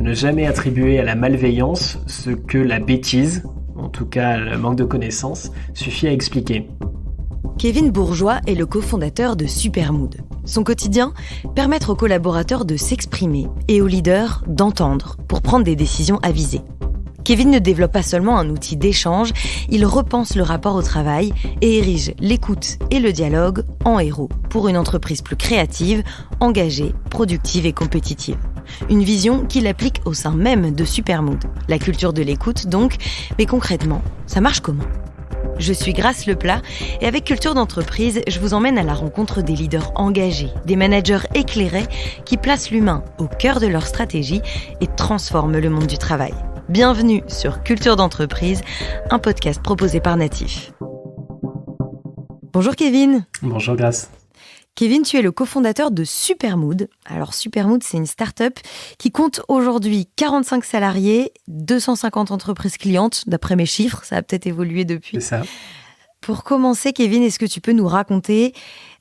ne jamais attribuer à la malveillance ce que la bêtise, en tout cas le manque de connaissances, suffit à expliquer. Kevin Bourgeois est le cofondateur de Supermood. Son quotidien, permettre aux collaborateurs de s'exprimer et aux leaders d'entendre pour prendre des décisions avisées. Kevin ne développe pas seulement un outil d'échange, il repense le rapport au travail et érige l'écoute et le dialogue en héros pour une entreprise plus créative, engagée, productive et compétitive. Une vision qu'il applique au sein même de Supermood. La culture de l'écoute donc, mais concrètement, ça marche comment ? Je suis Grace Leplat et avec Culture d'entreprise, je vous emmène à la rencontre des leaders engagés, des managers éclairés qui placent l'humain au cœur de leur stratégie et transforment le monde du travail. Bienvenue sur Culture d'entreprise, un podcast proposé par Natif. Bonjour Kevin. Bonjour Grace. Kevin, tu es le cofondateur de Supermood. Alors Supermood, c'est une start-up qui compte aujourd'hui 45 salariés, 250 entreprises clientes, d'après mes chiffres, ça a peut-être évolué depuis. C'est ça. Pour commencer, Kevin, est-ce que tu peux nous raconter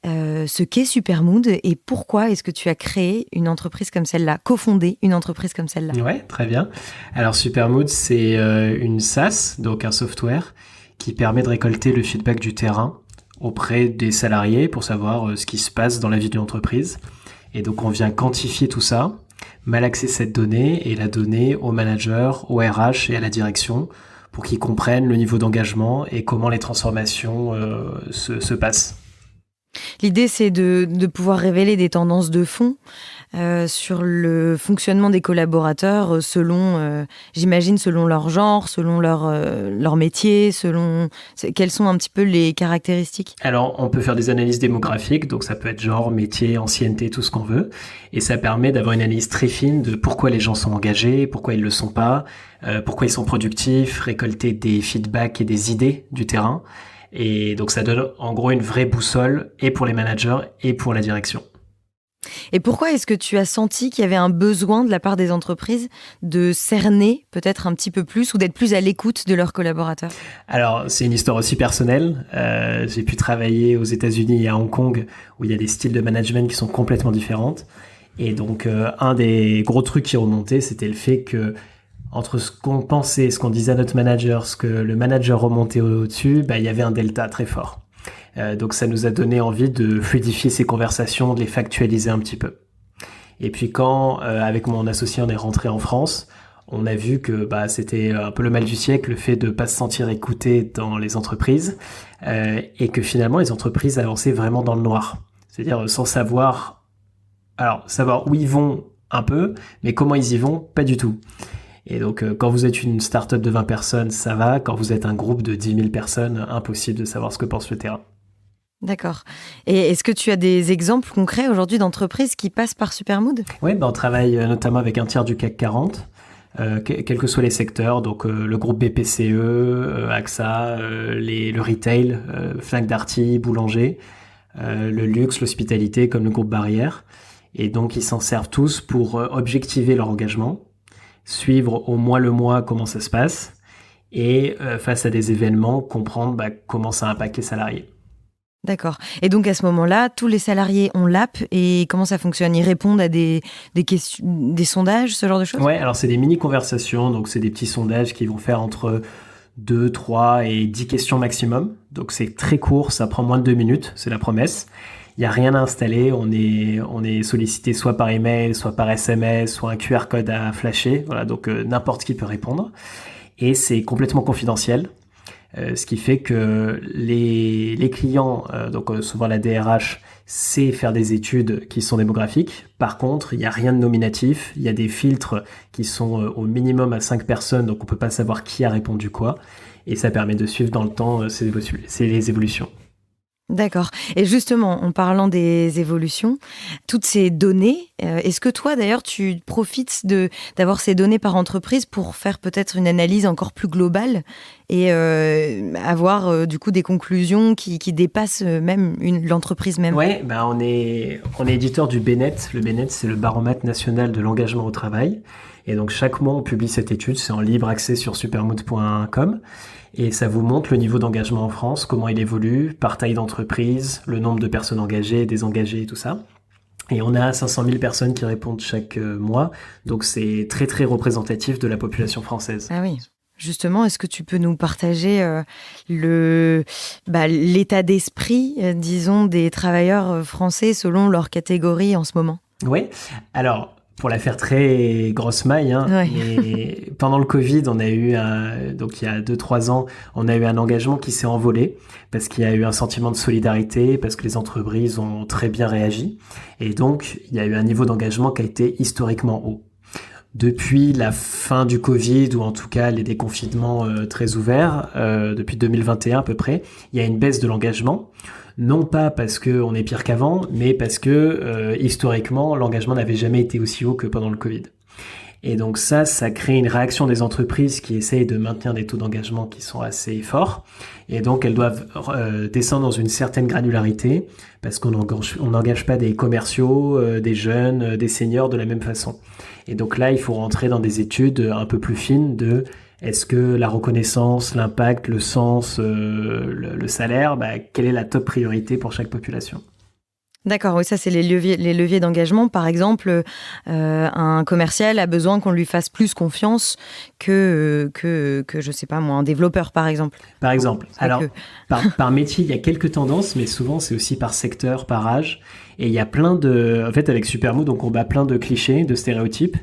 ce qu'est Supermood et pourquoi est-ce que tu as créé une entreprise comme celle-là, cofondé une entreprise comme celle-là ? Ouais, très bien. Alors Supermood, c'est une SaaS, donc un software qui permet de récolter le feedback du terrain auprès des salariés pour savoir ce qui se passe dans la vie d'une entreprise. Et donc, on vient quantifier tout ça, malaxer cette donnée et la donner aux managers, aux RH et à la direction pour qu'ils comprennent le niveau d'engagement et comment les transformations se passent. L'idée, c'est de pouvoir révéler des tendances de fond sur le fonctionnement des collaborateurs selon, j'imagine, selon leur genre, selon leur métier, selon quelles sont un petit peu les caractéristiques. Alors, on peut faire des analyses démographiques, donc ça peut être genre, métier, ancienneté, tout ce qu'on veut. Et ça permet d'avoir une analyse très fine de pourquoi les gens sont engagés, pourquoi ils ne le sont pas, pourquoi ils sont productifs, récolter des feedbacks et des idées du terrain. Et donc, ça donne en gros une vraie boussole et pour les managers et pour la direction. Et pourquoi est-ce que tu as senti qu'il y avait un besoin de la part des entreprises de cerner peut-être un petit peu plus ou d'être plus à l'écoute de leurs collaborateurs ? Alors, c'est une histoire aussi personnelle. J'ai pu travailler aux États-Unis et à Hong Kong où il y a des styles de management qui sont complètement différentes. Et donc, un des gros trucs qui remontait, c'était le fait que entre ce qu'on pensait, ce qu'on disait à notre manager, ce que le manager remontait au-dessus, il y avait un delta très fort. Donc ça nous a donné envie de fluidifier ces conversations, de les factualiser un petit peu. Et puis quand, avec mon associé, on est rentré en France, on a vu que c'était un peu le mal du siècle, le fait de pas se sentir écouté dans les entreprises, et que finalement les entreprises avançaient vraiment dans le noir. C'est-à-dire sans savoir où ils vont un peu, mais comment ils y vont, pas du tout. Et donc, quand vous êtes une start-up de 20 personnes, ça va. Quand vous êtes un groupe de 10 000 personnes, impossible de savoir ce que pense le terrain. D'accord. Et est-ce que tu as des exemples concrets aujourd'hui d'entreprises qui passent par Supermood ? Oui, on travaille notamment avec un tiers du CAC 40, quels que soient les secteurs. Donc, le groupe BPCE, AXA, le retail, Fnac Darty, Boulanger, le luxe, l'hospitalité, comme le groupe Barrière. Et donc, ils s'en servent tous pour objectiver leur engagement, suivre au mois le mois comment ça se passe et face à des événements, comprendre comment ça impacte les salariés. D'accord. Et donc à ce moment-là, tous les salariés ont l'app et comment ça fonctionne ? Ils répondent à des questions, des sondages, ce genre de choses ? Ouais, alors c'est des mini-conversations, donc c'est des petits sondages qui vont faire entre 2, 3 et 10 questions maximum. Donc c'est très court, ça prend moins de 2 minutes, c'est la promesse. Il n'y a rien à installer, on est sollicité soit par email, soit par SMS, soit un QR code à flasher. Voilà, donc n'importe qui peut répondre. Et c'est complètement confidentiel, ce qui fait que les clients, souvent la DRH, sait faire des études qui sont démographiques. Par contre, il n'y a rien de nominatif, il y a des filtres qui sont au minimum à 5 personnes, donc on ne peut pas savoir qui a répondu quoi. Et ça permet de suivre dans le temps les évolutions. D'accord. Et justement, en parlant des évolutions, toutes ces données, est-ce que toi, d'ailleurs, tu profites d'avoir ces données par entreprise pour faire peut-être une analyse encore plus globale et avoir du coup des conclusions qui dépassent même l'entreprise même ? Oui, on est éditeur du BNet. Le BNet, c'est le baromètre national de l'engagement au travail. Et donc, chaque mois, on publie cette étude. C'est en libre accès sur supermood.com. Et ça vous montre le niveau d'engagement en France, comment il évolue, par taille d'entreprise, le nombre de personnes engagées, désengagées et tout ça. Et on a 500 000 personnes qui répondent chaque mois. Donc, c'est très, très représentatif de la population française. Ah oui. Justement, est-ce que tu peux nous partager l'état d'esprit, disons, des travailleurs français selon leur catégorie en ce moment? Oui. Alors, pour la faire très grosse maille, mais pendant le Covid, on a eu donc il y a 2-3 ans, on a eu un engagement qui s'est envolé parce qu'il y a eu un sentiment de solidarité, parce que les entreprises ont très bien réagi. Et donc, il y a eu un niveau d'engagement qui a été historiquement haut. Depuis la fin du Covid, ou en tout cas les déconfinements très ouverts, depuis 2021 à peu près, il y a une baisse de l'engagement. Non pas parce qu'on est pire qu'avant, mais parce que historiquement, l'engagement n'avait jamais été aussi haut que pendant le Covid. Et donc ça crée une réaction des entreprises qui essayent de maintenir des taux d'engagement qui sont assez forts. Et donc elles doivent descendre dans une certaine granularité, parce qu'on n'engage pas des commerciaux, des jeunes, des seniors de la même façon. Et donc là, il faut rentrer dans des études un peu plus fines de est-ce que la reconnaissance, l'impact, le sens, le salaire, quelle est la top priorité pour chaque population? D'accord, oui, ça c'est les leviers d'engagement. Par exemple, un commercial a besoin qu'on lui fasse plus confiance que je sais pas moi, un développeur par exemple. Par exemple. Alors, par métier, il y a quelques tendances, mais souvent c'est aussi par secteur, par âge. Et il y a en fait, avec Supermood, on combat plein de clichés, de stéréotypes.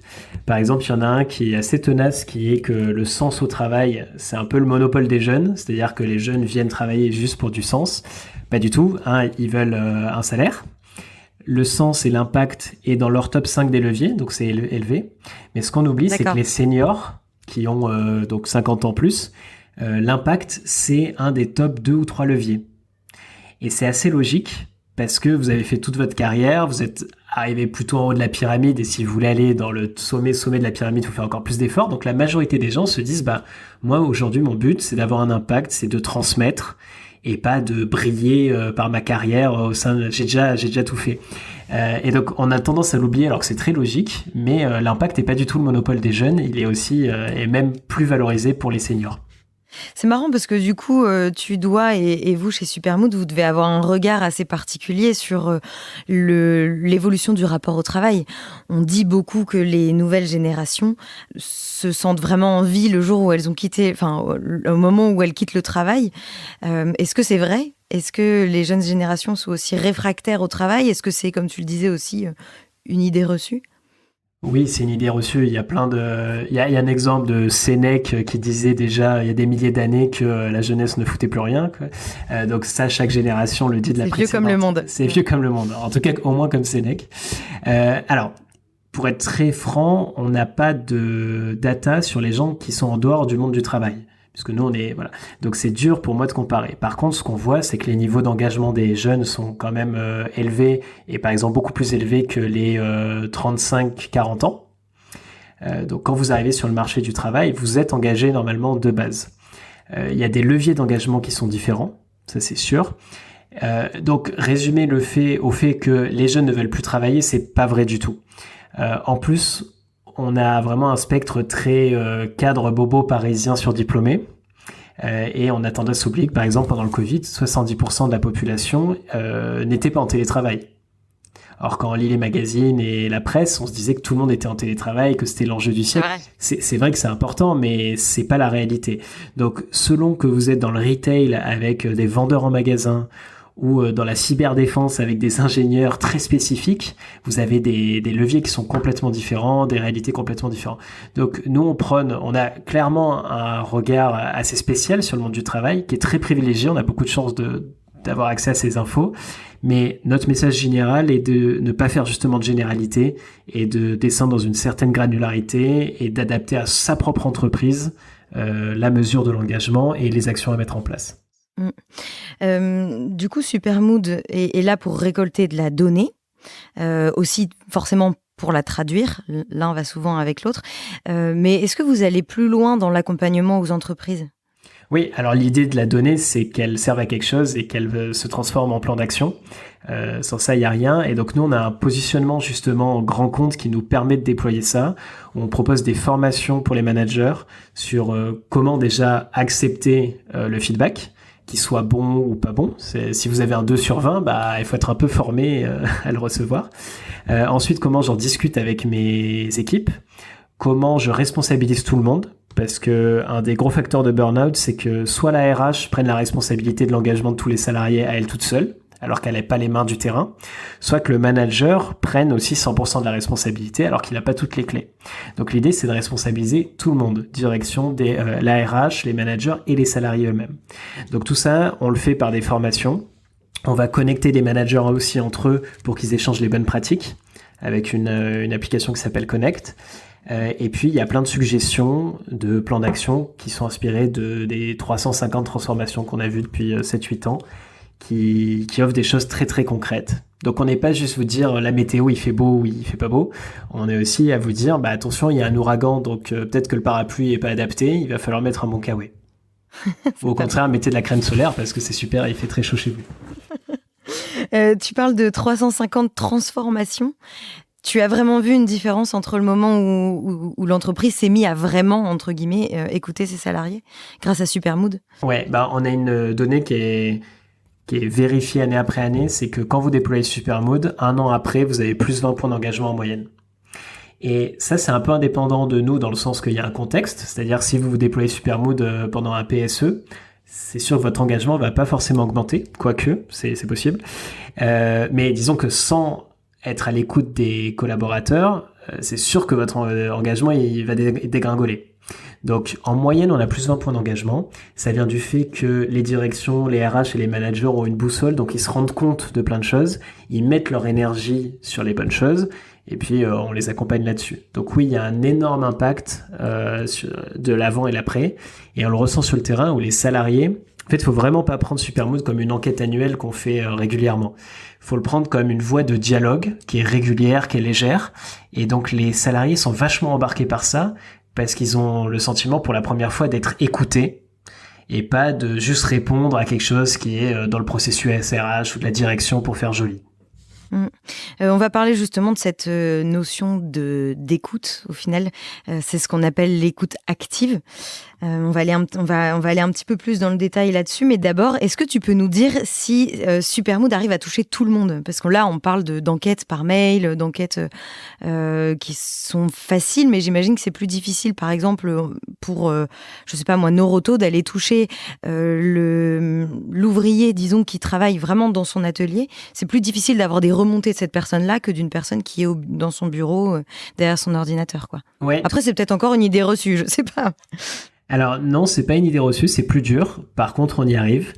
Par exemple, il y en a un qui est assez tenace, qui est que le sens au travail, c'est un peu le monopole des jeunes. C'est-à-dire que les jeunes viennent travailler juste pour du sens. Pas du tout. Ils veulent un salaire. Le sens et l'impact est dans leur top 5 des leviers, donc c'est élevé. Mais ce qu'on oublie, c'est que les seniors, qui ont donc 50 ans plus, l'impact, c'est un des top 2 ou 3 leviers. Et c'est assez logique, parce que vous avez fait toute votre carrière, vous êtes arrivé plutôt en haut de la pyramide, et si vous voulez aller dans le sommet de la pyramide, il faut faire encore plus d'efforts. Donc la majorité des gens se disent, moi aujourd'hui, mon but, c'est d'avoir un impact, c'est de transmettre, et pas de briller par ma carrière au sein j'ai déjà tout fait. Et donc on a tendance à l'oublier alors que c'est très logique, mais l'impact n'est pas du tout le monopole des jeunes, il est aussi et même plus valorisé pour les seniors. C'est marrant parce que du coup, tu dois, et vous chez Supermood, vous devez avoir un regard assez particulier sur l'évolution du rapport au travail. On dit beaucoup que les nouvelles générations se sentent vraiment en vie le jour où elles ont quitté, au moment où elles quittent le travail. Est-ce que c'est vrai ? Est-ce que les jeunes générations sont aussi réfractaires au travail ? Est-ce que c'est, comme tu le disais aussi, une idée reçue ? Oui, c'est une idée reçue. Il y a il y a un exemple de Sénèque qui disait déjà il y a des milliers d'années que la jeunesse ne foutait plus rien, quoi. Donc ça, chaque génération le dit de la précédente. C'est vieux comme le monde. C'est vieux comme le monde. En tout cas, au moins comme Sénèque. Alors, pour être très franc, on n'a pas de data sur les gens qui sont en dehors du monde du travail. Puisque nous, voilà. Donc c'est dur pour moi de comparer. Par contre, ce qu'on voit, c'est que les niveaux d'engagement des jeunes sont quand même élevés, et par exemple beaucoup plus élevés que les 35-40 ans. Donc quand vous arrivez sur le marché du travail, vous êtes engagé normalement de base. Il y a des leviers d'engagement qui sont différents, ça c'est sûr. Donc résumer au fait que les jeunes ne veulent plus travailler, c'est pas vrai du tout. En plus, on a vraiment un spectre très cadre bobo parisien surdiplômé. Et on a tendance à oublier que, par exemple, pendant le Covid, 70% de la population n'était pas en télétravail. Or, quand on lit les magazines et la presse, on se disait que tout le monde était en télétravail, que c'était l'enjeu du siècle. C'est vrai que c'est important, mais c'est pas la réalité. Donc, selon que vous êtes dans le retail avec des vendeurs en magasin, ou dans la cyberdéfense avec des ingénieurs très spécifiques, vous avez des leviers qui sont complètement différents, des réalités complètement différentes. Donc nous, on a clairement un regard assez spécial sur le monde du travail, qui est très privilégié, on a beaucoup de chance d'avoir accès à ces infos, mais notre message général est de ne pas faire justement de généralité, et de descendre dans une certaine granularité, et d'adapter à sa propre entreprise la mesure de l'engagement et les actions à mettre en place. Du coup, Supermood est là pour récolter de la donnée, aussi forcément pour la traduire. L'un va souvent avec l'autre. Mais est-ce que vous allez plus loin dans l'accompagnement aux entreprises ? Oui, alors l'idée de la donnée, c'est qu'elle serve à quelque chose et qu'elle se transforme en plan d'action. Sans ça, il n'y a rien. Et donc nous, on a un positionnement justement grand compte qui nous permet de déployer ça. On propose des formations pour les managers sur comment déjà accepter le feedback. qu'il soit bon ou pas bon. Si vous avez un 2 sur 20, il faut être un peu formé à le recevoir. Ensuite, comment j'en discute avec mes équipes, comment je responsabilise tout le monde, parce que un des gros facteurs de burn-out, c'est que soit la RH prenne la responsabilité de l'engagement de tous les salariés à elle toute seule, alors qu'elle n'a pas les mains du terrain, soit que le manager prenne aussi 100% de la responsabilité alors qu'il n'a pas toutes les clés. Donc l'idée, c'est de responsabiliser tout le monde, direction la RH, les managers et les salariés eux-mêmes. Donc tout ça, on le fait par des formations. On va connecter les managers aussi entre eux pour qu'ils échangent les bonnes pratiques avec une application qui s'appelle Connect. Et puis, il y a plein de suggestions de plans d'action qui sont inspirés des 350 transformations qu'on a vues depuis 7-8 ans, qui offrent des choses très très concrètes. Donc on n'est pas juste vous dire la météo il fait beau ou il fait pas beau, on est aussi à vous dire attention il y a un ouragan donc peut-être que le parapluie est pas adapté, il va falloir mettre un bon kawaii. Ou au contraire mettez de la crème solaire parce que c'est super, il fait très chaud chez vous. Tu parles de 350 transformations. Tu as vraiment vu une différence entre le moment où l'entreprise s'est mise à vraiment, entre guillemets, écouter ses salariés grâce à Supermood? Ouais, on a une donnée qui est vérifiée année après année, c'est que quand vous déployez Supermood, 1 an après, vous avez plus 20 points d'engagement en moyenne. Et ça, c'est un peu indépendant de nous dans le sens qu'il y a un contexte, c'est-à-dire si vous déployez Supermood pendant un PSE, c'est sûr que votre engagement va pas forcément augmenter, quoique, c'est possible. Mais disons que sans être à l'écoute des collaborateurs, c'est sûr que votre engagement il va dégringoler. Donc en moyenne, on a plus 20 points d'engagement. Ça vient du fait que les directions, les RH et les managers ont une boussole, donc ils se rendent compte de plein de choses, ils mettent leur énergie sur les bonnes choses, et puis on les accompagne là-dessus. Donc oui, il y a un énorme impact de l'avant et l'après, et on le ressent sur le terrain où les salariés, en fait, il faut vraiment pas prendre Supermood comme une enquête annuelle qu'on fait régulièrement. Il faut le prendre comme une voie de dialogue qui est régulière, qui est légère, et donc les salariés sont vachement embarqués par ça, parce qu'ils ont le sentiment pour la première fois d'être écoutés et pas de juste répondre à quelque chose qui est dans le processus SRH ou de la direction pour faire joli. On va parler justement de cette notion d'écoute au final. C'est ce qu'on appelle l'écoute active. On va aller un petit peu plus dans le détail là-dessus, mais d'abord, est-ce que tu peux nous dire si Supermood arrive à toucher tout le monde? Parce que là, on parle d'enquêtes par mail, d'enquêtes qui sont faciles, mais j'imagine que c'est plus difficile, par exemple, pour, je sais pas moi, Noroto, d'aller toucher l'ouvrier, disons, qui travaille vraiment dans son atelier. C'est plus difficile d'avoir des remontées de cette personne-là que d'une personne qui est dans son bureau, derrière son ordinateur, quoi. Ouais. Après, c'est peut-être encore une idée reçue, je sais pas. Alors non, c'est pas une idée reçue, c'est plus dur. Par contre, on y arrive.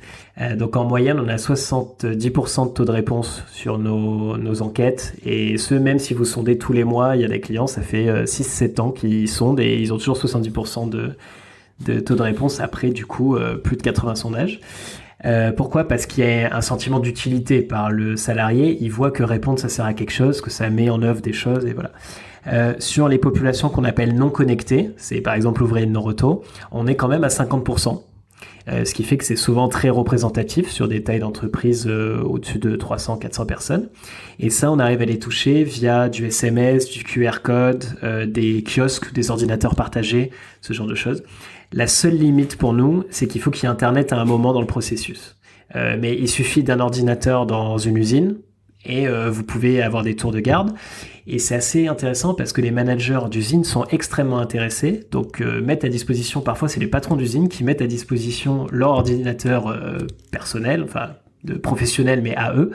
Donc en moyenne, on a 70% de taux de réponse sur nos enquêtes. Et ce, même si vous sondez tous les mois, il y a des clients, ça fait 6-7 ans qu'ils sondent et ils ont toujours 70% de taux de réponse après, du coup, plus de 80 sondages. Pourquoi ? Parce qu'il y a un sentiment d'utilité par le salarié. Il voit que répondre, ça sert à quelque chose, que ça met en œuvre des choses et voilà. Sur les populations qu'on appelle non connectées, c'est par exemple l'ouvrier de Noroto, on est quand même à 50%. Ce qui fait que c'est souvent très représentatif sur des tailles d'entreprise au-dessus de 300-400 personnes. Et ça, on arrive à les toucher via du SMS, du QR code, des kiosques, des ordinateurs partagés, ce genre de choses. La seule limite pour nous, c'est qu'il faut qu'il y ait Internet à un moment dans le processus. Mais il suffit d'un ordinateur dans une usine et vous pouvez avoir des tours de garde. Et c'est assez intéressant parce que les managers d'usine sont extrêmement intéressés, donc mettent à disposition, parfois c'est les patrons d'usine qui mettent à disposition leur ordinateur personnel, enfin de professionnel mais à eux,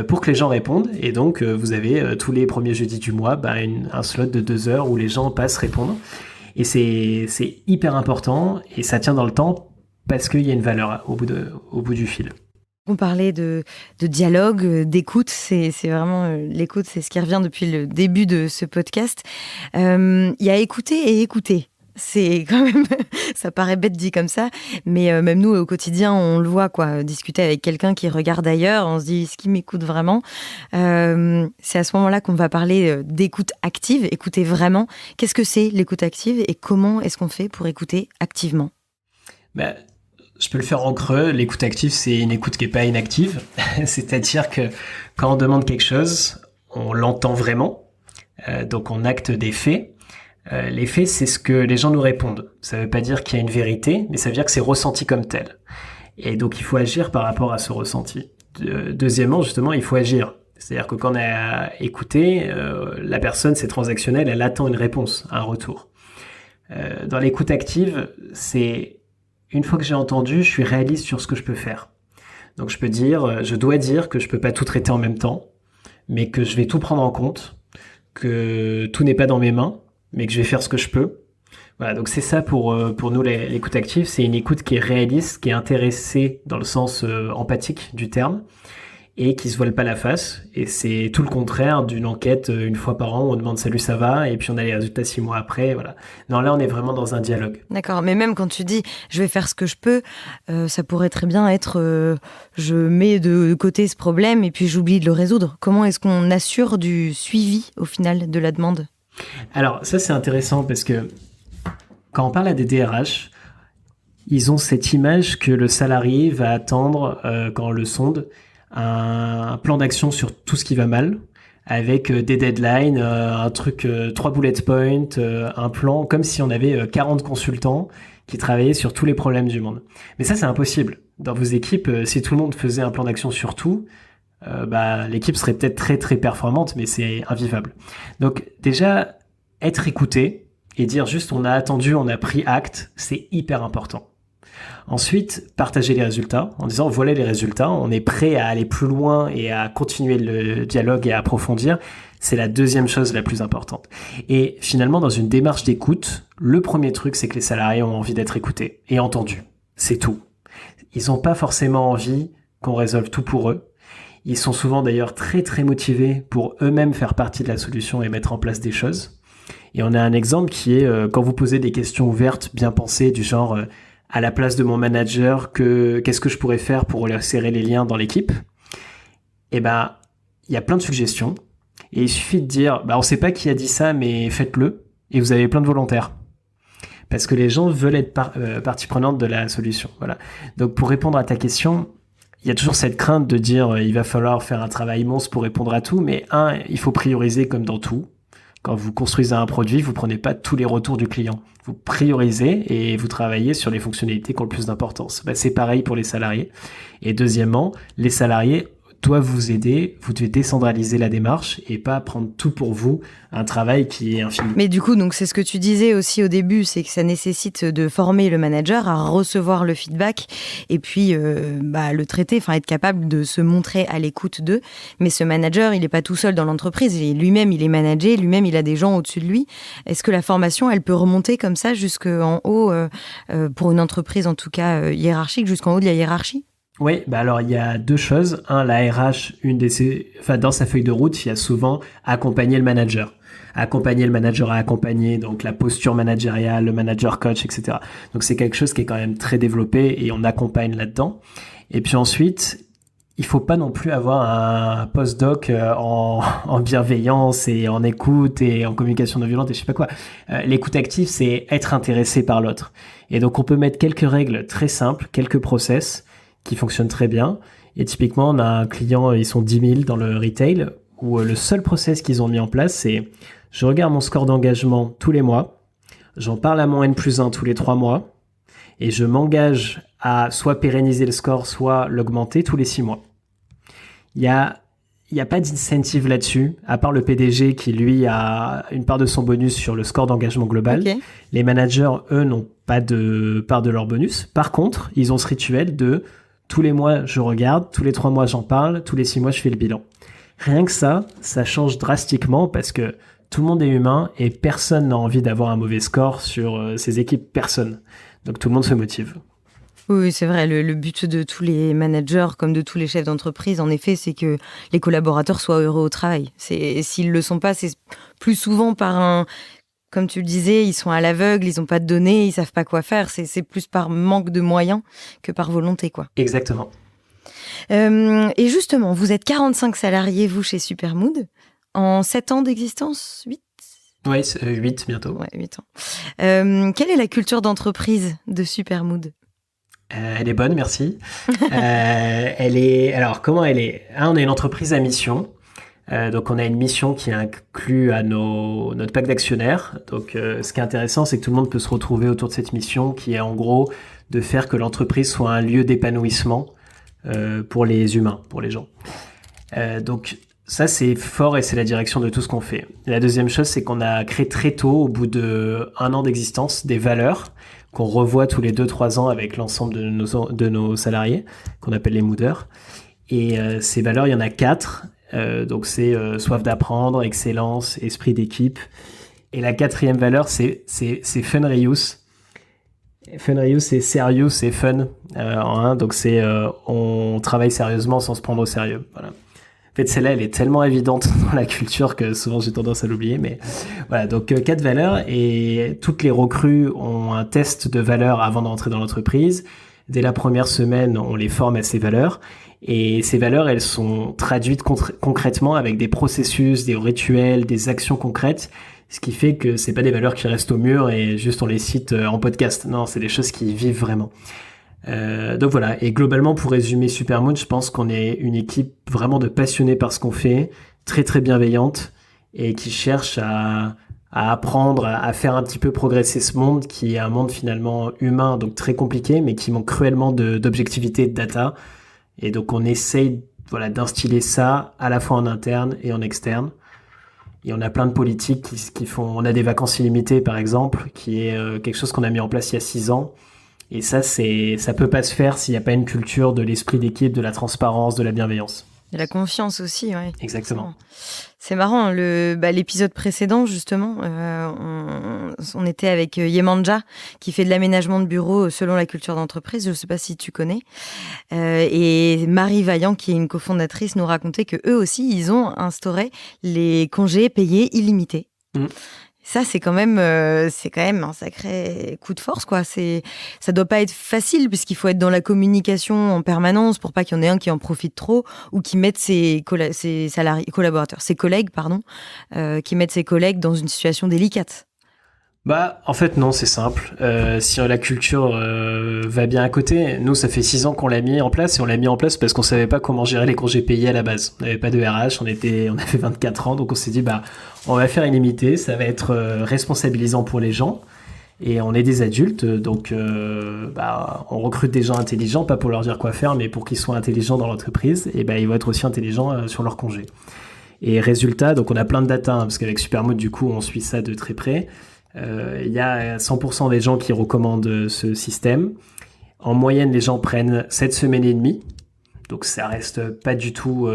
pour que les gens répondent. Et donc vous avez tous les premiers jeudis du mois un slot de 2 heures où les gens passent répondre. Et c'est hyper important et ça tient dans le temps parce qu'il y a une valeur au bout du fil. On parlait de dialogue, d'écoute, c'est vraiment l'écoute, c'est ce qui revient depuis le début de ce podcast. Il y a écouter et écouter. C'est quand même, ça paraît bête dit comme ça, mais même nous au quotidien, on le voit quoi. Discuter avec quelqu'un qui regarde ailleurs, on se dit est-ce qu'il m'écoute vraiment ? C'est à ce moment-là qu'on va parler d'écoute active, écouter vraiment. Qu'est-ce que c'est l'écoute active et comment est-ce qu'on fait pour écouter activement ? Je peux le faire en creux. L'écoute active, c'est une écoute qui n'est pas inactive. C'est-à-dire que quand on demande quelque chose, on l'entend vraiment. Donc on acte des faits. Les faits, c'est ce que les gens nous répondent. Ça ne veut pas dire qu'il y a une vérité, mais ça veut dire que c'est ressenti comme tel. Et donc, il faut agir par rapport à ce ressenti. Deuxièmement, justement, il faut agir. C'est-à-dire que quand on a écouté, la personne, c'est transactionnel, elle attend une réponse, un retour. Dans l'écoute active, c'est une fois que j'ai entendu, je suis réaliste sur ce que je peux faire. Donc je dois dire que je peux pas tout traiter en même temps, mais que je vais tout prendre en compte, que tout n'est pas dans mes mains, mais que je vais faire ce que je peux. Voilà, donc c'est ça pour nous l'écoute active, c'est une écoute qui est réaliste, qui est intéressée dans le sens empathique du terme, et qui se voile pas la face. Et c'est tout le contraire d'une enquête une fois par an où on demande salut ça va et puis on a les résultats 6 mois après. Voilà. Non, là on est vraiment dans un dialogue. D'accord, mais même quand tu dis je vais faire ce que je peux, ça pourrait très bien être je mets de côté ce problème et puis j'oublie de le résoudre. Comment est-ce qu'on assure du suivi au final de la demande ? Alors ça c'est intéressant parce que quand on parle à des DRH, ils ont cette image que le salarié va attendre quand on le sonde un plan d'action sur tout ce qui va mal, avec des deadlines, un truc, 3 bullet points, un plan, comme si on avait 40 consultants qui travaillaient sur tous les problèmes du monde. Mais ça, c'est impossible. Dans vos équipes, si tout le monde faisait un plan d'action sur tout, l'équipe serait peut-être très très performante, mais c'est invivable. Donc déjà, être écouté et dire juste on a attendu, on a pris acte, c'est hyper important. Ensuite, partager les résultats en disant voilà les résultats, on est prêt à aller plus loin et à continuer le dialogue et à approfondir. C'est la deuxième chose la plus importante. Et finalement, dans une démarche d'écoute, le premier truc, c'est que les salariés ont envie d'être écoutés et entendus. C'est tout. Ils n'ont pas forcément envie qu'on résolve tout pour eux. Ils sont souvent d'ailleurs très très motivés pour eux-mêmes faire partie de la solution et mettre en place des choses. Et on a un exemple qui est quand vous posez des questions ouvertes, bien pensées, du genre à la place de mon manager, qu'est-ce que je pourrais faire pour serrer les liens dans l'équipe ? Eh ben, il y a plein de suggestions. Et il suffit de dire, on sait pas qui a dit ça, mais faites-le. Et vous avez plein de volontaires. Parce que les gens veulent être partie prenante de la solution. Voilà. Donc, pour répondre à ta question, il y a toujours cette crainte de dire, il va falloir faire un travail immense pour répondre à tout. Mais il faut prioriser comme dans tout. Quand vous construisez un produit, vous prenez pas tous les retours du client. Vous priorisez et vous travaillez sur les fonctionnalités qui ont le plus d'importance. C'est pareil pour les salariés. Et deuxièmement, les salariés doivent vous aider. Vous devez décentraliser la démarche et pas prendre tout pour vous, un travail qui est infini. Mais du coup, donc c'est ce que tu disais aussi au début, c'est que ça nécessite de former le manager à recevoir le feedback et puis le traiter, être capable de se montrer à l'écoute d'eux. Mais ce manager, il n'est pas tout seul dans l'entreprise. Lui-même, il est managé, lui-même, il a des gens au-dessus de lui. Est-ce que la formation, elle peut remonter comme ça jusqu'en haut, pour une entreprise en tout cas hiérarchique, jusqu'en haut de la hiérarchie ? Oui, alors il y a deux choses. La RH, dans sa feuille de route, il y a souvent accompagner le manager. Accompagner le manager à accompagner, donc la posture managériale, le manager coach, etc. Donc c'est quelque chose qui est quand même très développé et on accompagne là-dedans. Et puis ensuite, il faut pas non plus avoir un post-doc en bienveillance et en écoute et en communication non violente et je sais pas quoi. L'écoute active, c'est être intéressé par l'autre. Et donc on peut mettre quelques règles très simples, quelques process qui fonctionnent très bien. Et typiquement, on a un client, ils sont 10 000 dans le retail, où le seul process qu'ils ont mis en place, c'est je regarde mon score d'engagement tous les mois, j'en parle à mon N+1 tous les 3 mois, et je m'engage à soit pérenniser le score, soit l'augmenter tous les 6 mois. Il y a pas d'incentive là-dessus, à part le PDG qui, lui, a une part de son bonus sur le score d'engagement global. Okay. Les managers, eux, n'ont pas de part de leur bonus. Par contre, ils ont ce rituel de tous les mois, je regarde, tous les 3 mois, j'en parle, tous les 6 mois, je fais le bilan. Rien que ça change drastiquement parce que tout le monde est humain et personne n'a envie d'avoir un mauvais score sur ses équipes, personne. Donc tout le monde se motive. Oui, c'est vrai. Le but de tous les managers, comme de tous les chefs d'entreprise, en effet, c'est que les collaborateurs soient heureux au travail. S'ils ne le sont pas, c'est plus souvent par comme tu le disais, ils sont à l'aveugle, ils n'ont pas de données, ils ne savent pas quoi faire. C'est plus par manque de moyens que par volonté, quoi. Exactement. Et justement, vous êtes 45 salariés, vous, chez Supermood, en 7 ans d'existence, 8 ? Oui, 8 bientôt. Ouais, 8 ans. Quelle est la culture d'entreprise de Supermood ? Elle est bonne, merci. Elle est. Alors, comment elle est ? On est une entreprise à mission. Donc on a une mission qui est inclue à notre pack d'actionnaires. Donc ce qui est intéressant, c'est que tout le monde peut se retrouver autour de cette mission qui est en gros de faire que l'entreprise soit un lieu d'épanouissement pour les humains, pour les gens. Donc ça c'est fort et c'est la direction de tout ce qu'on fait. La deuxième chose, c'est qu'on a créé très tôt, au bout de 1 an d'existence, des valeurs qu'on revoit tous les 2-3 ans avec l'ensemble de nos salariés, qu'on appelle les mooders. Et ces valeurs, il y en a 4. Donc c'est soif d'apprendre, excellence, esprit d'équipe. Et la 4e valeur, c'est fun reuse. Fun reuse, c'est sérieux, c'est fun en un. Donc c'est on travaille sérieusement sans se prendre au sérieux. Voilà. En fait, celle-là, elle est tellement évidente dans la culture que souvent j'ai tendance à l'oublier. Mais voilà, donc 4 valeurs et toutes les recrues ont un test de valeurs avant d'entrer dans l'entreprise. Dès la première semaine, on les forme à ces valeurs. Et ces valeurs, elles sont traduites concrètement avec des processus, des rituels, des actions concrètes. Ce qui fait que c'est pas des valeurs qui restent au mur et juste on les cite en podcast. Non, c'est des choses qui vivent vraiment. Donc voilà. Et globalement, pour résumer Supermood, je pense qu'on est une équipe vraiment de passionnés par ce qu'on fait, très très bienveillante et qui cherche à apprendre, à faire un petit peu progresser ce monde qui est un monde finalement humain, donc très compliqué, mais qui manque cruellement d'objectivité et de data. Et donc on essaye d'instiller ça à la fois en interne et en externe. Et on a plein de politiques qui font... On a des vacances illimitées par exemple, qui est quelque chose qu'on a mis en place il y a 6 ans. Et ça peut pas se faire s'il n'y a pas une culture de l'esprit d'équipe, de la transparence, de la bienveillance. Et la confiance aussi, ouais. Exactement. C'est marrant, l'épisode précédent, justement, on était avec Yemanja, qui fait de l'aménagement de bureaux selon la culture d'entreprise, je ne sais pas si tu connais. Et Marie Vaillant, qui est une cofondatrice, nous racontait qu'eux aussi, ils ont instauré les congés payés illimités. Ça, c'est quand même un sacré coup de force, quoi. Ça doit pas être facile puisqu'il faut être dans la communication en permanence pour pas qu'il y en ait un qui en profite trop ou qui mette ses collègues, qui mettent ses collègues dans une situation délicate. En fait, non, c'est simple. Si la culture va bien à côté, nous, ça fait 6 ans qu'on l'a mis en place et on l'a mis en place parce qu'on savait pas comment gérer les congés payés à la base. On n'avait pas de RH, on avait 24 ans, donc on s'est dit, on va faire illimité, ça va être responsabilisant pour les gens. Et on est des adultes, donc on recrute des gens intelligents, pas pour leur dire quoi faire, mais pour qu'ils soient intelligents dans l'entreprise, et ils vont être aussi intelligents sur leur congé. Et résultat, donc on a plein de data, parce qu'avec Supermood, du coup, on suit ça de très près. Il y a 100% des gens qui recommandent ce système. En moyenne, les gens prennent 7 semaines et demie. Donc ça reste pas du tout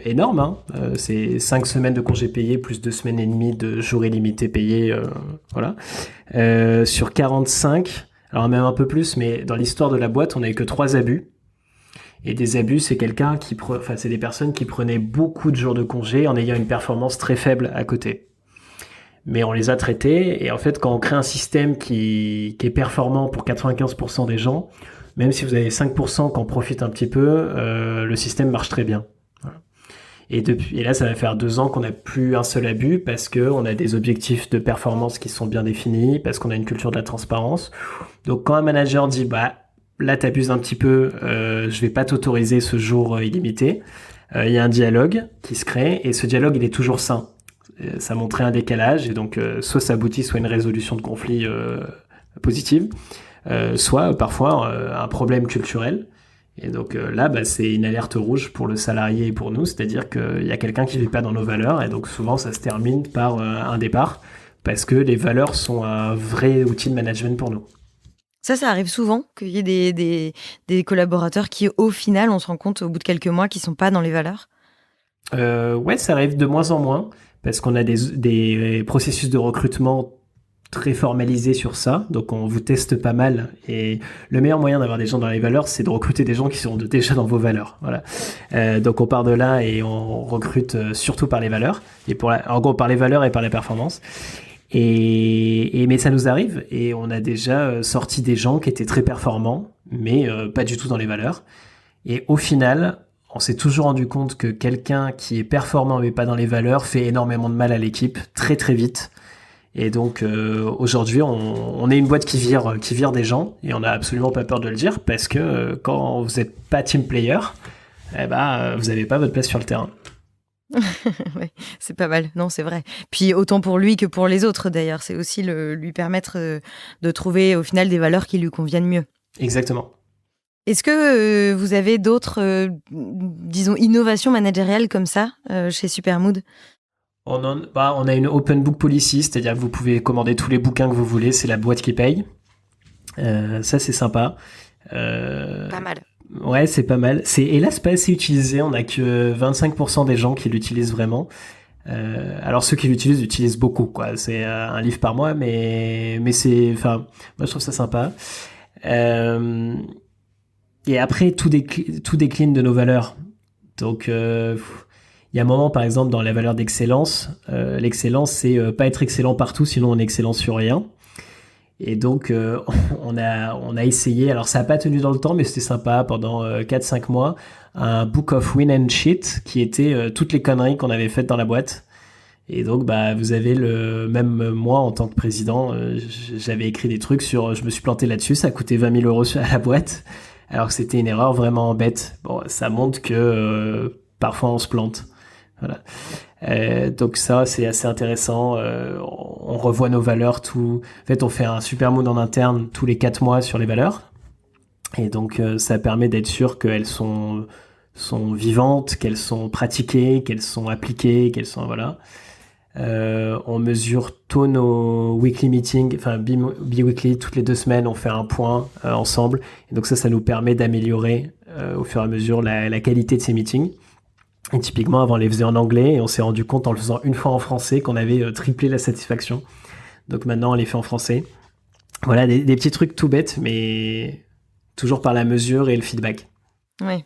énorme. C'est 5 semaines de congés payés plus 2 semaines et demie de jours illimités payés. Sur 45, alors même un peu plus, mais dans l'histoire de la boîte, on n'a eu que 3 abus. Et des abus, c'est c'est des personnes qui prenaient beaucoup de jours de congé en ayant une performance très faible à côté. Mais on les a traités, et en fait, quand on crée un système qui est performant pour 95% des gens, même si vous avez 5% qui en profitent un petit peu, le système marche très bien. Voilà. Et là, ça va faire 2 ans qu'on n'a plus un seul abus, parce qu'on a des objectifs de performance qui sont bien définis, parce qu'on a une culture de la transparence. Donc quand un manager dit, là, t'abuses un petit peu, je vais pas t'autoriser ce jour illimité, il y a un dialogue qui se crée, et ce dialogue, il est toujours sain. Ça montrait un décalage, et donc soit ça aboutit, soit une résolution de conflit positive, soit parfois un problème culturel. Et donc là, c'est une alerte rouge pour le salarié et pour nous, c'est-à-dire qu'il y a quelqu'un qui ne vit pas dans nos valeurs, et donc souvent ça se termine par un départ, parce que les valeurs sont un vrai outil de management pour nous. Ça arrive souvent, qu'il y ait des collaborateurs qui, au final, on se rend compte au bout de quelques mois, qui ne sont pas dans les valeurs. Ouais, ça arrive de moins en moins, parce qu'on a des processus de recrutement très formalisés sur ça, donc on vous teste pas mal, et le meilleur moyen d'avoir des gens dans les valeurs, c'est de recruter des gens qui sont déjà dans vos valeurs. Voilà. Donc on part de là et on recrute surtout par les valeurs, en gros par les valeurs et par la performance. Mais ça nous arrive, et on a déjà sorti des gens qui étaient très performants, mais pas du tout dans les valeurs. Et au final, on s'est toujours rendu compte que quelqu'un qui est performant mais pas dans les valeurs fait énormément de mal à l'équipe très très vite. Et donc aujourd'hui, on est une boîte qui vire des gens, et on n'a absolument pas peur de le dire, parce que quand vous n'êtes pas team player, vous n'avez pas votre place sur le terrain. Ouais, c'est pas mal. Non, c'est vrai. Puis autant pour lui que pour les autres d'ailleurs, c'est aussi lui permettre de trouver au final des valeurs qui lui conviennent mieux. Exactement. Est-ce que vous avez d'autres, disons, innovations managériales comme ça chez Supermood? On a une open book policy, c'est-à-dire que vous pouvez commander tous les bouquins que vous voulez, c'est la boîte qui paye. Ça, c'est sympa. Pas mal. Ouais, c'est pas mal. C'est hélas pas assez utilisé. On a que 25% des gens qui l'utilisent vraiment. Alors ceux qui l'utilisent beaucoup, quoi. C'est un livre par mois, mais c'est, enfin, moi je trouve ça sympa. Et après tout décline de nos valeurs. Donc il y a un moment, par exemple, dans la valeur d'excellence, l'excellence c'est pas être excellent partout, sinon on est excellent sur rien. Et donc, on a essayé, alors ça n'a pas tenu dans le temps, mais c'était sympa, pendant 4-5 mois, un book of win and shit, qui était toutes les conneries qu'on avait faites dans la boîte. Et donc, bah, vous avez même moi, en tant que président, j'avais écrit des trucs sur, je me suis planté là-dessus, ça a coûté 20 000 € à la boîte, alors que c'était une erreur vraiment bête. Bon, ça montre que parfois on se plante. Voilà. Donc ça, c'est assez intéressant. On revoit nos valeurs En fait, on fait un Supermood en interne tous les 4 mois sur les valeurs. Et donc, ça permet d'être sûr qu'elles sont vivantes, qu'elles sont pratiquées, qu'elles sont appliquées, qu'elles sont... Voilà. On mesure tous nos weekly meetings, enfin bi-weekly, toutes les 2 semaines, on fait un point ensemble. Et donc ça nous permet d'améliorer au fur et à mesure la qualité de ces meetings. Et typiquement, avant, on les faisait en anglais et on s'est rendu compte en le faisant une fois en français qu'on avait triplé la satisfaction. Donc maintenant, on les fait en français. Voilà, des petits trucs tout bêtes, mais toujours par la mesure et le feedback. Ouais.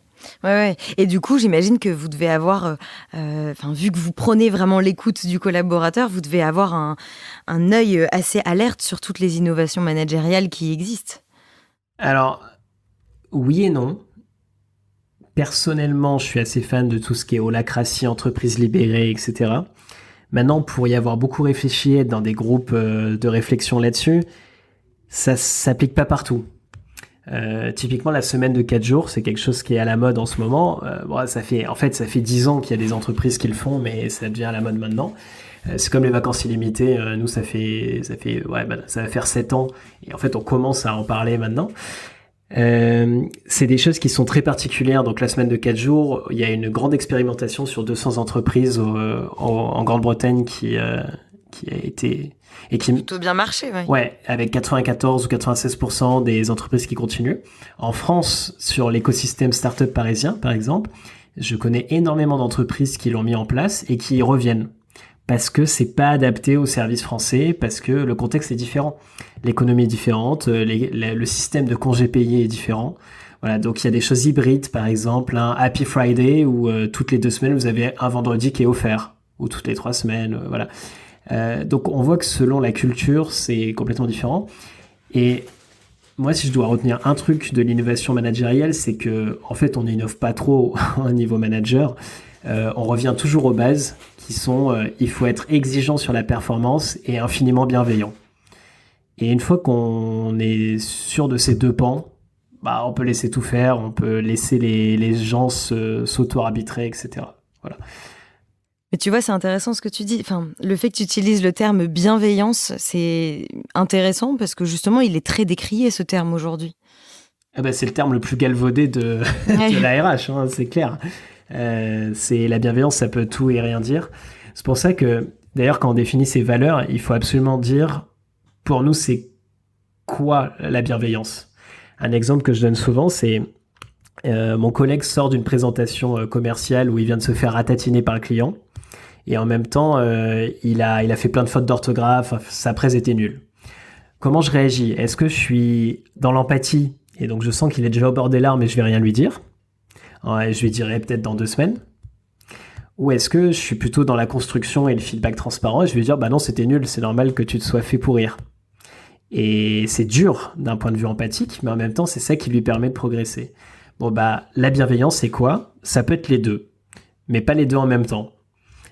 Et du coup, j'imagine que vous devez avoir, vu que vous prenez vraiment l'écoute du collaborateur, vous devez avoir un œil assez alerte sur toutes les innovations managériales qui existent. Alors, oui et non. Personnellement, je suis assez fan de tout ce qui est holacratie, entreprise libérée, etc. Maintenant, pour y avoir beaucoup réfléchi, être dans des groupes de réflexion là-dessus, ça s'applique pas partout. Typiquement, la semaine de 4 jours, c'est quelque chose qui est à la mode en ce moment. Ça fait 10 ans qu'il y a des entreprises qui le font, mais ça devient à la mode maintenant. C'est comme les vacances illimitées. Nous, ça va faire 7 ans. Et en fait, on commence à en parler maintenant. C'est des choses qui sont très particulières. Donc la semaine de 4 jours, il y a une grande expérimentation sur 200 entreprises en Grande-Bretagne qui a été... Et qui plutôt bien marché, ouais. Ouais, avec 94 ou 96% des entreprises qui continuent. En France, sur l'écosystème startup parisien, par exemple, je connais énormément d'entreprises qui l'ont mis en place et qui y reviennent. Parce que c'est pas adapté aux services français, parce que le contexte est différent. L'économie est différente, le système de congés payés est différent. Voilà, donc il y a des choses hybrides, par exemple, un Happy Friday où toutes les 2 semaines, vous avez un vendredi qui est offert, ou toutes les 3 semaines, voilà. Donc on voit que selon la culture, c'est complètement différent. Et moi, si je dois retenir un truc de l'innovation managériale, c'est que en fait, on n'innove pas trop au niveau manager. On revient toujours aux bases, qui sont il faut être exigeant sur la performance et infiniment bienveillant. Et une fois qu'on est sûr de ces 2 pans, bah, on peut laisser tout faire, on peut laisser les gens s'auto-arbitrer, etc. Voilà. Mais tu vois, c'est intéressant ce que tu dis. Enfin, le fait que tu utilises le terme bienveillance, c'est intéressant parce que justement, il est très décrié ce terme aujourd'hui. Ah bah, c'est le terme le plus galvaudé de la RH, hein, c'est clair. C'est la bienveillance, ça peut tout et rien dire. C'est pour ça que, d'ailleurs, quand on définit ces valeurs, il faut absolument dire, pour nous, c'est quoi la bienveillance ? Un exemple que je donne souvent, c'est mon collègue sort d'une présentation commerciale où il vient de se faire ratatiner par le client. Et en même temps, il a fait plein de fautes d'orthographe, sa presse était nulle. Comment je réagis ? Est-ce que je suis dans l'empathie et donc je sens qu'il est déjà au bord des larmes et je vais rien lui dire ? Je lui dirai peut-être dans 2 semaines. Ou est-ce que je suis plutôt dans la construction et le feedback transparent et je vais lui dire bah non, c'était nul, c'est normal que tu te sois fait pourrir. Et c'est dur d'un point de vue empathique, mais en même temps, c'est ça qui lui permet de progresser. Bon bah, la bienveillance, c'est quoi ? Ça peut être les deux, mais pas les deux en même temps.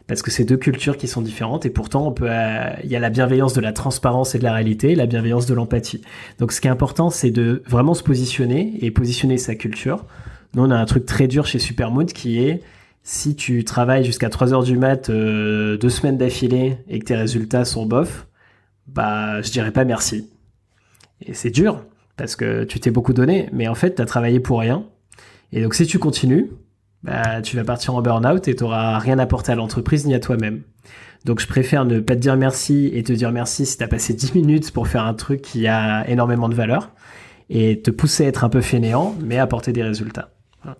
Parce que c'est 2 cultures qui sont différentes et pourtant il y a la bienveillance de la transparence et de la réalité et la bienveillance de l'empathie. Donc ce qui est important, c'est de vraiment se positionner et positionner sa culture. Nous, on a un truc très dur chez Supermood qui est Si tu travailles jusqu'à 3 heures du mat 2 semaines d'affilée et que tes résultats sont bof, bah je dirais pas merci. Et c'est dur parce que tu t'es beaucoup donné, mais en fait tu as travaillé pour rien. Et donc si tu continues, bah tu vas partir en burn-out et tu n'auras rien apporté à l'entreprise ni à toi-même. Donc je préfère ne pas te dire merci et te dire merci si tu as passé 10 minutes pour faire un truc qui a énormément de valeur et te pousser à être un peu fainéant, mais apporter des résultats. Voilà.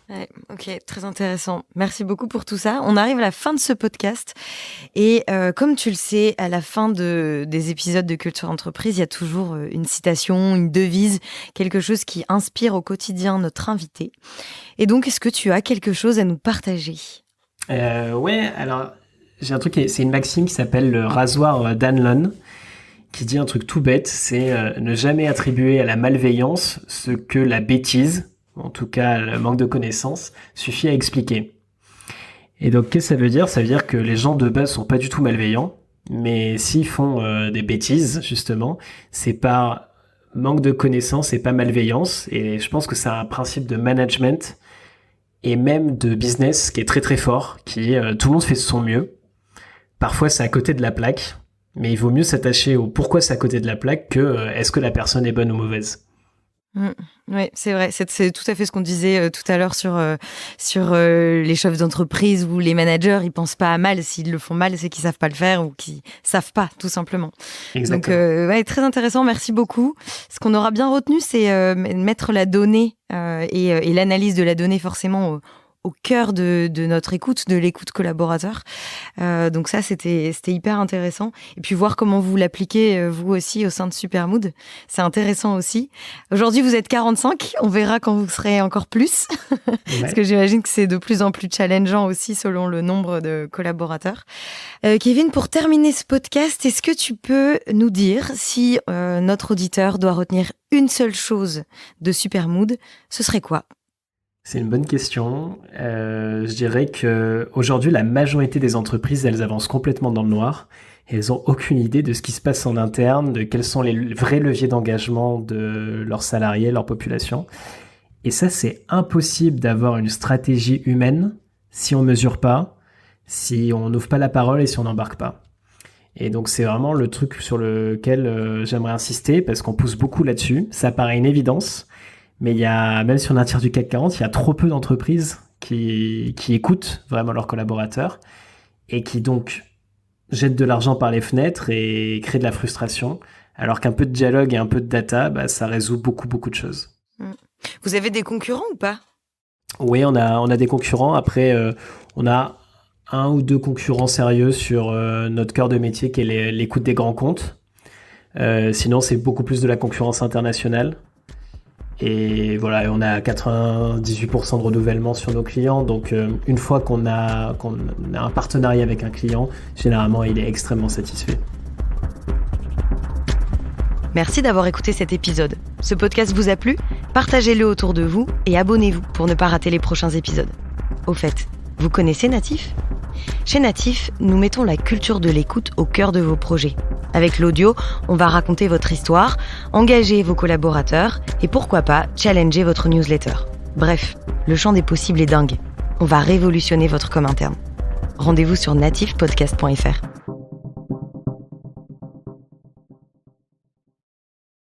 Ouais, ok, très intéressant. Merci beaucoup pour tout ça. On arrive à la fin de ce podcast et comme tu le sais, à la fin des épisodes de Culture Entreprise, il y a toujours une citation, une devise, quelque chose qui inspire au quotidien notre invité. Et donc, est-ce que tu as quelque chose à nous partager ? Ouais, alors j'ai un truc, c'est une maxime qui s'appelle le rasoir Danlon, qui dit un truc tout bête, c'est ne jamais attribuer à la malveillance ce que la bêtise, en tout cas le manque de connaissances, suffit à expliquer. Et donc qu'est-ce que ça veut dire ? Ça veut dire que les gens de base sont pas du tout malveillants, mais s'ils font des bêtises, justement, c'est par manque de connaissances et pas malveillance. Et je pense que c'est un principe de management et même de business qui est très très fort, qui est tout le monde fait de son mieux. Parfois c'est à côté de la plaque, mais il vaut mieux s'attacher au pourquoi c'est à côté de la plaque que est-ce que la personne est bonne ou mauvaise. Oui, c'est vrai. C'est tout à fait ce qu'on disait tout à l'heure sur les chefs d'entreprise ou les managers. Ils pensent pas à mal. S'ils le font mal, c'est qu'ils savent pas le faire ou qu'ils savent pas, tout simplement. Exactement. Donc, ouais, très intéressant. Merci beaucoup. Ce qu'on aura bien retenu, c'est mettre la donnée et l'analyse de la donnée forcément au cœur de notre écoute, de l'écoute collaborateur. Donc ça, c'était hyper intéressant. Et puis voir comment vous l'appliquez, vous aussi, au sein de Supermood. C'est intéressant aussi. Aujourd'hui, vous êtes 45. On verra quand vous serez encore plus. Ouais. Parce que j'imagine que c'est de plus en plus challengeant aussi, selon le nombre de collaborateurs. Kevin, pour terminer ce podcast, est-ce que tu peux nous dire si notre auditeur doit retenir une seule chose de Supermood, ce serait quoi ? C'est une bonne question. Je dirais que aujourd'hui, la majorité des entreprises, elles avancent complètement dans le noir. Et elles n'ont aucune idée de ce qui se passe en interne, de quels sont les vrais leviers d'engagement de leurs salariés, leur population. Et ça, c'est impossible d'avoir une stratégie humaine si on mesure pas, si on n'ouvre pas la parole et si on n'embarque pas. Et donc, c'est vraiment le truc sur lequel j'aimerais insister parce qu'on pousse beaucoup là-dessus. Ça paraît une évidence. Mais il y a, même si on a un tiers du CAC 40, il y a trop peu d'entreprises qui écoutent vraiment leurs collaborateurs et qui donc jettent de l'argent par les fenêtres et créent de la frustration. Alors qu'un peu de dialogue et un peu de data, bah, ça résout beaucoup, beaucoup de choses. Vous avez des concurrents ou pas ? Oui, on a des concurrents. Après, on a 1 ou 2 concurrents sérieux sur notre cœur de métier qui est l'écoute des grands comptes. Sinon, c'est beaucoup plus de la concurrence internationale. Et voilà, on a 98% de renouvellement sur nos clients. Donc, une fois qu'on a un partenariat avec un client, généralement, il est extrêmement satisfait. Merci d'avoir écouté cet épisode. Ce podcast vous a plu ? Partagez-le autour de vous et abonnez-vous pour ne pas rater les prochains épisodes. Au fait, vous connaissez Natif ? Chez Natif, nous mettons la culture de l'écoute au cœur de vos projets. Avec l'audio, on va raconter votre histoire, engager vos collaborateurs et pourquoi pas challenger votre newsletter. Bref, le champ des possibles est dingue. On va révolutionner votre com interne. Rendez-vous sur natifpodcast.fr.